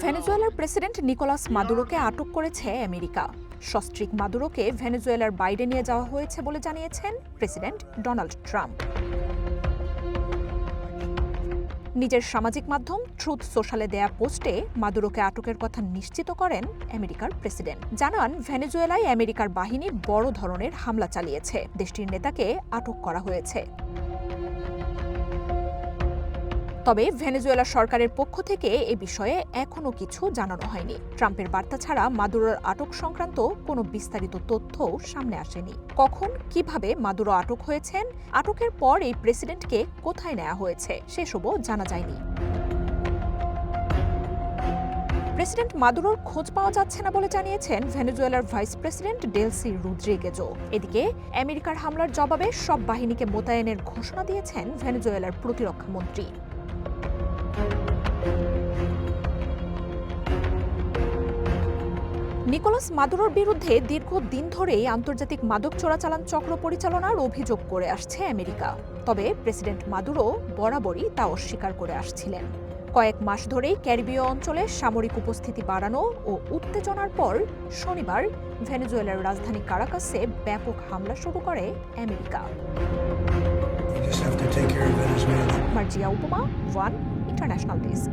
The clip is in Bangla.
ভেনেজুয়েলার প্রেসিডেন্ট নিকোলাস মাদুরোকে আটক করেছে আমেরিকা। সস্ত্রীক মাদুরোকে ভেনেজুয়েলার বাইরে নিয়ে যাওয়া হয়েছে বলে জানিয়েছেন প্রেসিডেন্ট ডোনাল্ড ট্রাম্প। নিজের সামাজিক মাধ্যম ট্রুথ সোশ্যালে দেয়া পোস্টে মাদুরোকে আটকের কথা নিশ্চিত করেন আমেরিকার প্রেসিডেন্ট। জানান, ভেনেজুয়েলায় আমেরিকার বাহিনী বড় ধরনের হামলা চালিয়েছে, দেশটির নেতাকে আটক করা হয়েছে। তবে ভেনেজুয়েলা সরকারের পক্ষ থেকে এ বিষয়ে এখনো কিছু জানানো হয়নি। ট্রাম্পের বার্তা ছাড়া মাদুরোর আটক সংক্রান্ত কোনো বিস্তারিত তথ্যও সামনে আসেনি। কখন, কিভাবে মাদুরো আটক হয়েছেন, আটকের পর এই প্রেসিডেন্টকে কোথায় নেওয়া হয়েছে, সেসবও জানা যায়নি। প্রেসিডেন্ট মাদুরোর খোঁজ পাওয়া যাচ্ছে না বলে জানিয়েছেন ভেনেজুয়েলার ভাইস প্রেসিডেন্ট ডেলসি রদ্রিগেজও। এদিকে আমেরিকার হামলার জবাবে সব বাহিনীকে মোতায়েনের ঘোষণা দিয়েছেন ভেনেজুয়েলার প্রতিরক্ষা মন্ত্রী। নিকোলাস মাদুরোর বিরুদ্ধে দীর্ঘদিন ধরেই আন্তর্জাতিক মাদক চোরাচালান চক্র পরিচালনার অভিযোগ করে আসছে আমেরিকা। তবে প্রেসিডেন্ট মাদুরো বরাবরই তা অস্বীকার করে আসছিলেন। কয়েক মাস ধরেই ক্যারিবীয় অঞ্চলে সামরিক উপস্থিতি বাড়ানো ও উত্তেজনার পর শনিবার ভেনেজুয়েলার রাজধানী কারাকাসে ব্যাপক হামলা শুরু করে আমেরিকা। মার্জিয়া উপমা, ওয়ান ইন্টারন্যাশনাল ডেস্ক।